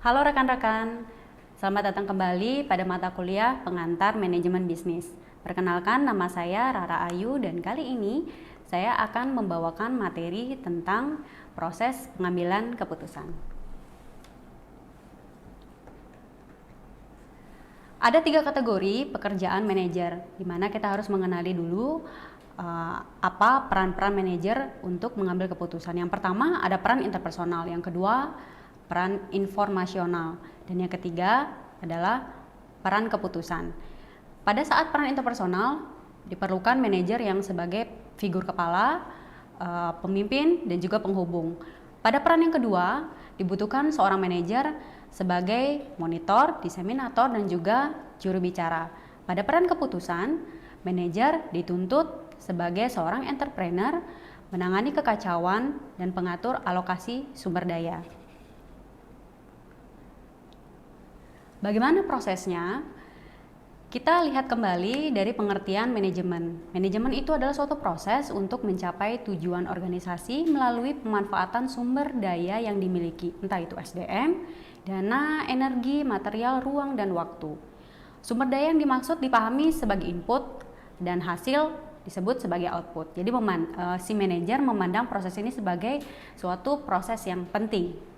Halo rekan-rekan, selamat datang kembali pada mata kuliah Pengantar Manajemen Bisnis. Perkenalkan, nama saya Rara Ayu dan kali ini saya akan membawakan materi tentang proses pengambilan keputusan. Ada 3 kategori pekerjaan manajer, di mana kita harus mengenali dulu apa peran-peran manajer untuk mengambil keputusan. Yang pertama ada peran interpersonal, yang kedua peran informasional, dan yang ketiga adalah peran keputusan. Pada saat peran interpersonal diperlukan manajer yang sebagai figur kepala, pemimpin dan juga penghubung. Pada peran yang kedua dibutuhkan seorang manajer sebagai monitor, diseminator dan juga juru bicara. Pada peran keputusan, manajer dituntut sebagai seorang entrepreneur, menangani kekacauan dan pengatur alokasi sumber daya. Bagaimana prosesnya? Kita lihat kembali dari pengertian manajemen. Manajemen itu adalah suatu proses untuk mencapai tujuan organisasi melalui pemanfaatan sumber daya yang dimiliki, entah itu SDM, dana, energi, material, ruang, dan waktu. Sumber daya yang dimaksud dipahami sebagai input dan hasil disebut sebagai output. Jadi si manajer memandang proses ini sebagai suatu proses yang penting.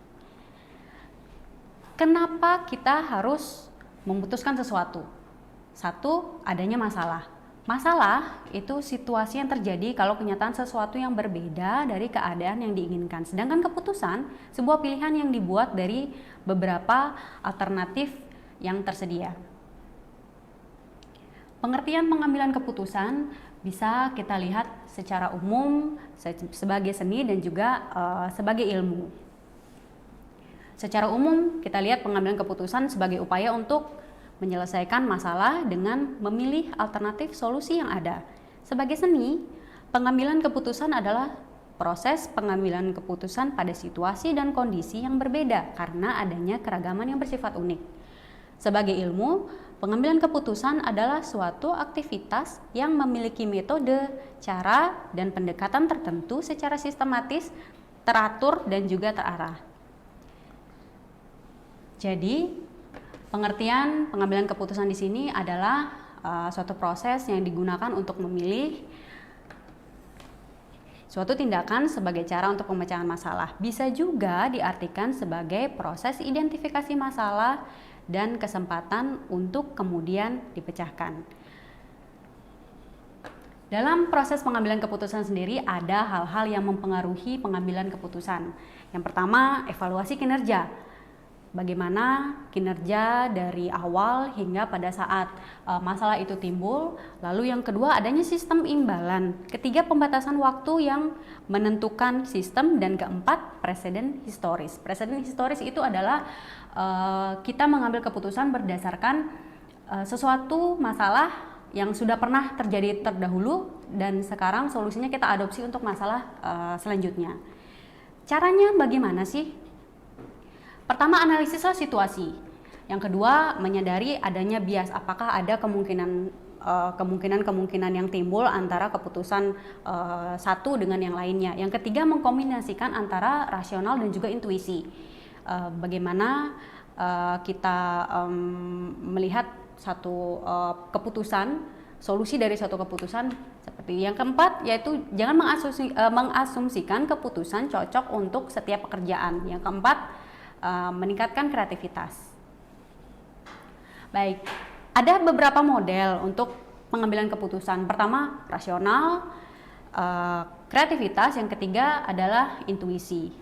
Kenapa kita harus memutuskan sesuatu? Satu, adanya masalah. Masalah itu situasi yang terjadi kalau kenyataan sesuatu yang berbeda dari keadaan yang diinginkan. Sedangkan keputusan, sebuah pilihan yang dibuat dari beberapa alternatif yang tersedia. Pengertian pengambilan keputusan bisa kita lihat secara umum sebagai seni dan juga sebagai ilmu. Secara umum, kita lihat pengambilan keputusan sebagai upaya untuk menyelesaikan masalah dengan memilih alternatif solusi yang ada. Sebagai seni, pengambilan keputusan adalah proses pengambilan keputusan pada situasi dan kondisi yang berbeda karena adanya keragaman yang bersifat unik. Sebagai ilmu, pengambilan keputusan adalah suatu aktivitas yang memiliki metode, cara, dan pendekatan tertentu secara sistematis, teratur, dan juga terarah. Jadi, pengertian pengambilan keputusan di sini adalah suatu proses yang digunakan untuk memilih suatu tindakan sebagai cara untuk pemecahan masalah. Bisa juga diartikan sebagai proses identifikasi masalah dan kesempatan untuk kemudian dipecahkan. Dalam proses pengambilan keputusan sendiri ada hal-hal yang mempengaruhi pengambilan keputusan. Yang pertama, evaluasi kinerja. Bagaimana kinerja dari awal hingga pada saat masalah itu timbul. Lalu yang kedua, adanya sistem imbalan. Ketiga, pembatasan waktu yang menentukan sistem. Dan keempat, preseden historis. Preseden historis itu adalah kita mengambil keputusan berdasarkan sesuatu masalah yang sudah pernah terjadi terdahulu dan sekarang solusinya kita adopsi untuk masalah selanjutnya. Caranya bagaimana sih? Pertama, analisislah situasi. Yang kedua, menyadari adanya bias. Apakah ada kemungkinan yang timbul antara keputusan satu dengan yang lainnya. Yang ketiga, mengkombinasikan antara rasional dan juga intuisi. Bagaimana kita melihat satu keputusan, solusi dari suatu keputusan seperti. Yang keempat, yaitu jangan mengasumsikan keputusan cocok untuk setiap pekerjaan. Yang keempat, meningkatkan kreativitas. Baik, ada beberapa model untuk pengambilan keputusan. Pertama, rasional, kreativitas. Yang ketiga adalah intuisi.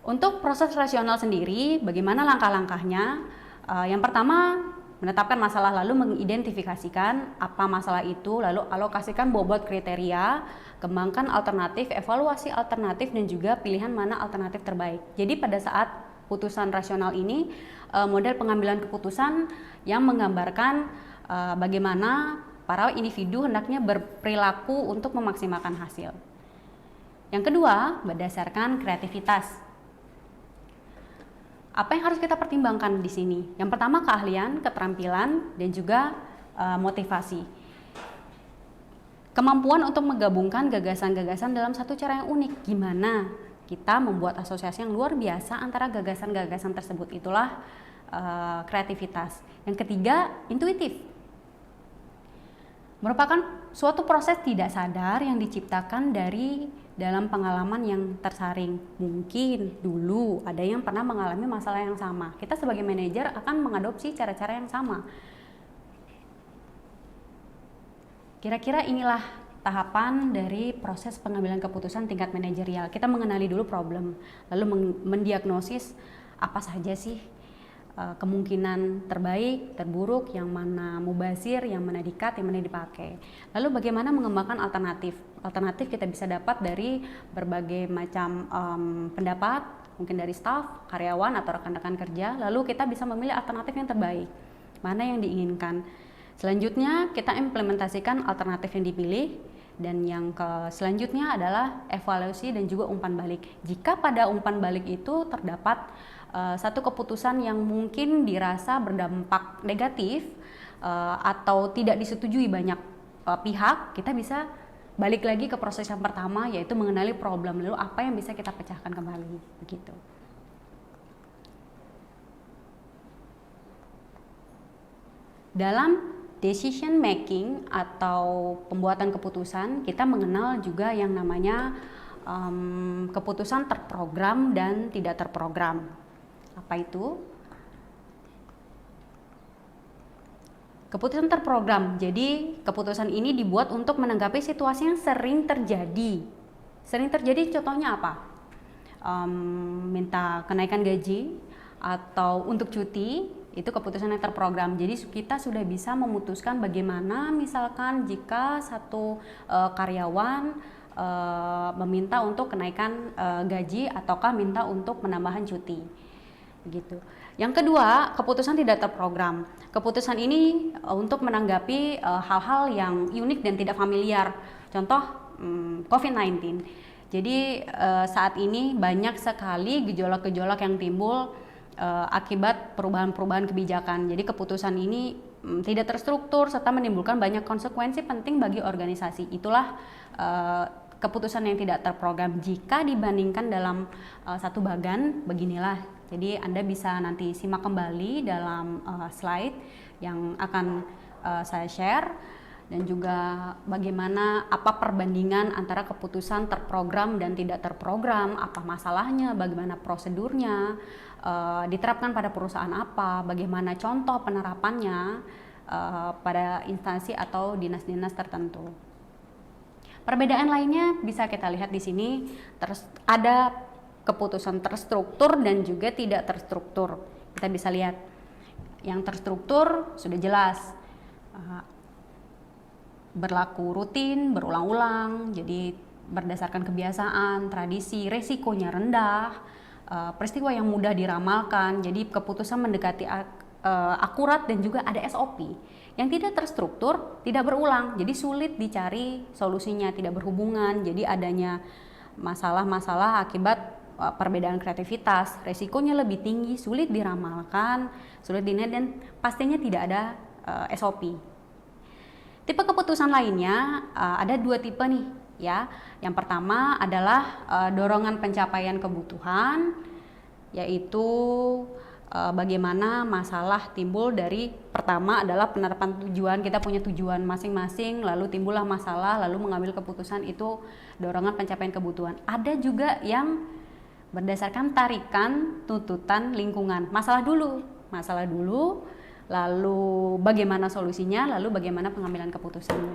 Untuk proses rasional sendiri, bagaimana langkah-langkahnya? Yang pertama, menetapkan masalah lalu mengidentifikasikan apa masalah itu, lalu alokasikan bobot kriteria, kembangkan alternatif, evaluasi alternatif, dan juga pilihan mana alternatif terbaik. Jadi pada saat putusan rasional ini, model pengambilan keputusan yang menggambarkan bagaimana para individu hendaknya berperilaku untuk memaksimalkan hasil. Yang kedua, berdasarkan kreativitas. Apa yang harus kita pertimbangkan di sini? Yang pertama, keahlian, keterampilan, dan juga motivasi. Kemampuan untuk menggabungkan gagasan-gagasan dalam satu cara yang unik. Gimana kita membuat asosiasi yang luar biasa antara gagasan-gagasan tersebut. Itulah kreativitas. Yang ketiga, intuitif. Merupakan suatu proses tidak sadar yang diciptakan dari dalam pengalaman yang tersaring. Mungkin dulu ada yang pernah mengalami masalah yang sama. Kita sebagai manajer akan mengadopsi cara-cara yang sama. Kira-kira inilah tahapan dari proses pengambilan keputusan tingkat manajerial. Kita mengenali dulu problem, lalu mendiagnosis apa saja sih kemungkinan terbaik, terburuk, yang mana mubazir, yang mana di-cut, yang mana dipakai. Lalu bagaimana mengembangkan alternatif? Alternatif kita bisa dapat dari berbagai macam pendapat, mungkin dari staf, karyawan, atau rekan-rekan kerja. Lalu kita bisa memilih alternatif yang terbaik, mana yang diinginkan. Selanjutnya kita implementasikan alternatif yang dipilih. Dan yang selanjutnya adalah evaluasi dan juga umpan balik. Jika pada umpan balik itu terdapat satu keputusan yang mungkin dirasa berdampak negatif atau tidak disetujui banyak pihak, kita bisa balik lagi ke proses yang pertama, yaitu mengenali problem, lalu apa yang bisa kita pecahkan kembali, begitu. Dalam decision making atau pembuatan keputusan, kita mengenal juga yang namanya keputusan terprogram dan tidak terprogram. Apa itu? Keputusan terprogram. Jadi keputusan ini dibuat untuk menanggapi situasi yang sering terjadi. Sering terjadi contohnya apa? Minta kenaikan gaji atau untuk cuti, itu keputusan yang terprogram. Jadi kita sudah bisa memutuskan bagaimana misalkan jika satu karyawan meminta untuk kenaikan gaji ataukah minta untuk penambahan cuti. Gitu. Yang kedua, keputusan tidak terprogram. Keputusan ini untuk menanggapi hal-hal yang unik dan tidak familiar. Contoh COVID-19. Jadi saat ini banyak sekali gejolak-gejolak yang timbul akibat perubahan-perubahan kebijakan. Jadi keputusan ini tidak terstruktur serta menimbulkan banyak konsekuensi penting bagi organisasi. Itulah keputusan yang tidak terprogram. Jika dibandingkan dalam satu bagan, beginilah. Jadi Anda bisa nanti simak kembali dalam slide yang akan saya share, dan juga bagaimana apa perbandingan antara keputusan terprogram dan tidak terprogram, apa masalahnya, bagaimana prosedurnya, diterapkan pada perusahaan apa, bagaimana contoh penerapannya pada instansi atau dinas-dinas tertentu. Perbedaan lainnya bisa kita lihat di sini, terus ada keputusan terstruktur dan juga tidak terstruktur. Kita bisa lihat yang terstruktur sudah jelas, berlaku rutin, berulang-ulang, jadi berdasarkan kebiasaan, tradisi, resikonya rendah, peristiwa yang mudah diramalkan, jadi keputusan mendekati akurat dan juga ada SOP. Yang tidak terstruktur, tidak berulang, jadi sulit dicari solusinya, tidak berhubungan, jadi adanya masalah-masalah akibat perbedaan kreativitas, resikonya lebih tinggi, sulit diramalkan, sulit dinilai, dan pastinya tidak ada SOP. Tipe keputusan lainnya ada dua tipe nih, ya. Yang pertama adalah dorongan pencapaian kebutuhan, yaitu bagaimana masalah timbul dari pertama adalah penerapan tujuan. Kita punya tujuan masing-masing, lalu timbullah masalah, lalu mengambil keputusan, itu dorongan pencapaian kebutuhan. Ada juga yang berdasarkan tarikan tuntutan lingkungan. Masalah dulu, lalu bagaimana solusinya, lalu bagaimana pengambilan keputusannya.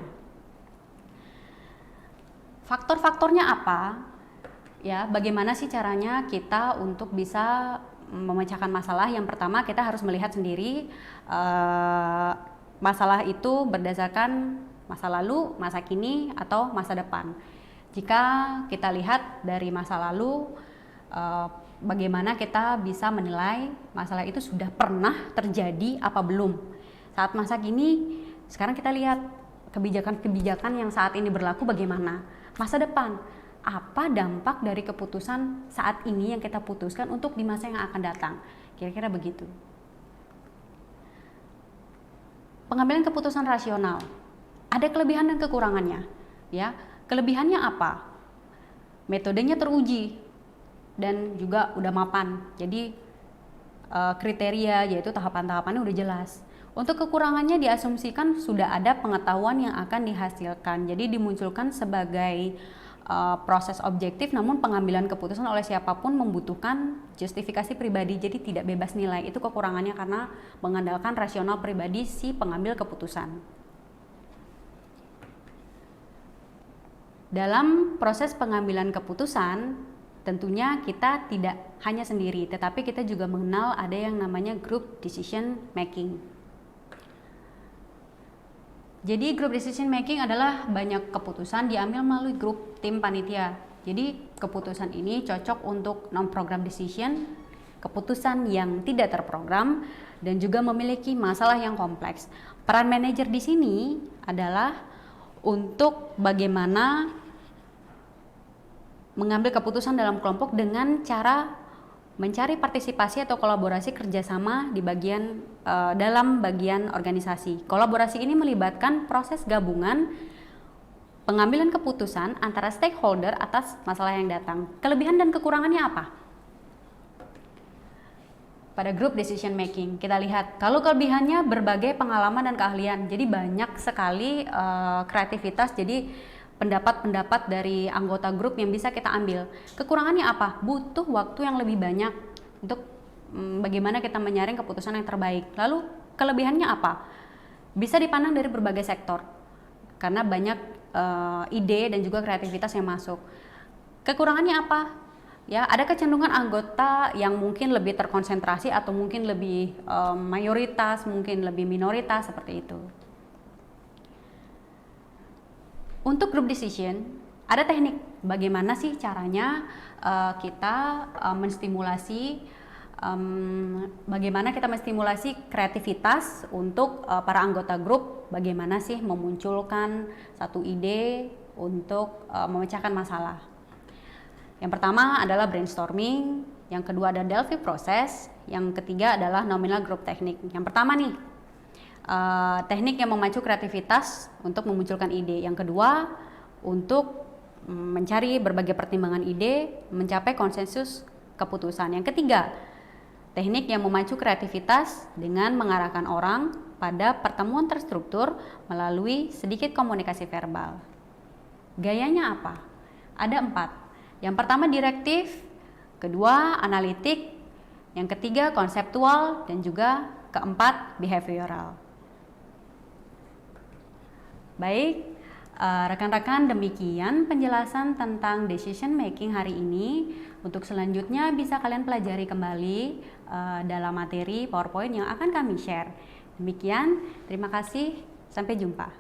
Faktor-faktornya apa? Ya, bagaimana sih caranya kita untuk bisa memecahkan masalah? Yang pertama, kita harus melihat sendiri masalah itu berdasarkan masa lalu, masa kini, atau masa depan. Jika kita lihat dari masa lalu, bagaimana kita bisa menilai masalah itu sudah pernah terjadi apa belum. Saat masa kini, sekarang kita lihat kebijakan-kebijakan yang saat ini berlaku bagaimana. Masa depan, apa dampak dari keputusan saat ini yang kita putuskan untuk di masa yang akan datang. Kira-kira begitu. Pengambilan keputusan rasional, ada kelebihan dan kekurangannya. Ya, kelebihannya apa? Metodenya teruji. dan juga udah mapan. Jadi kriteria yaitu tahapan-tahapannya udah jelas. Untuk kekurangannya diasumsikan sudah ada pengetahuan yang akan dihasilkan. Jadi dimunculkan sebagai proses objektif, namun pengambilan keputusan oleh siapapun membutuhkan justifikasi pribadi, jadi tidak bebas nilai. Itu kekurangannya karena mengandalkan rasional pribadi si pengambil keputusan. Dalam proses pengambilan keputusan, tentunya kita tidak hanya sendiri, tetapi kita juga mengenal ada yang namanya group decision making. Jadi group decision making adalah banyak keputusan diambil melalui grup tim panitia. Jadi keputusan ini cocok untuk non-program decision, keputusan yang tidak terprogram, dan juga memiliki masalah yang kompleks. Peran manajer di sini adalah untuk bagaimana mengambil keputusan dalam kelompok dengan cara mencari partisipasi atau kolaborasi kerjasama di dalam bagian organisasi. Kolaborasi ini melibatkan proses gabungan pengambilan keputusan antara stakeholder atas masalah yang datang. Kelebihan dan kekurangannya apa? Pada group decision making, kita lihat kalau kelebihannya berbagai pengalaman dan keahlian. Jadi banyak sekali kreativitas, jadi pendapat-pendapat dari anggota grup yang bisa kita ambil. Kekurangannya apa? Butuh waktu yang lebih banyak untuk bagaimana kita menyaring keputusan yang terbaik. Lalu kelebihannya apa? Bisa dipandang dari berbagai sektor karena banyak ide dan juga kreativitas yang masuk. Kekurangannya apa? Ya, ada kecenderungan anggota yang mungkin lebih terkonsentrasi atau mungkin lebih mayoritas, mungkin lebih minoritas, seperti itu. Untuk group decision, ada teknik bagaimana sih caranya kita menstimulasi kreativitas untuk para anggota grup, bagaimana sih memunculkan satu ide untuk memecahkan masalah. Yang pertama adalah brainstorming, yang kedua ada Delphi process, yang ketiga adalah nominal group technique. Yang pertama nih, teknik yang memacu kreativitas untuk memunculkan ide. Yang kedua, untuk mencari berbagai pertimbangan ide, mencapai konsensus keputusan. Yang ketiga, teknik yang memacu kreativitas dengan mengarahkan orang pada pertemuan terstruktur melalui sedikit komunikasi verbal. Gayanya apa? Ada 4. Yang pertama direktif, kedua analitik, yang ketiga konseptual, dan juga keempat behavioral. Baik, rekan-rekan, demikian penjelasan tentang decision making hari ini. Untuk selanjutnya bisa kalian pelajari kembali dalam materi PowerPoint yang akan kami share. Demikian, terima kasih, sampai jumpa.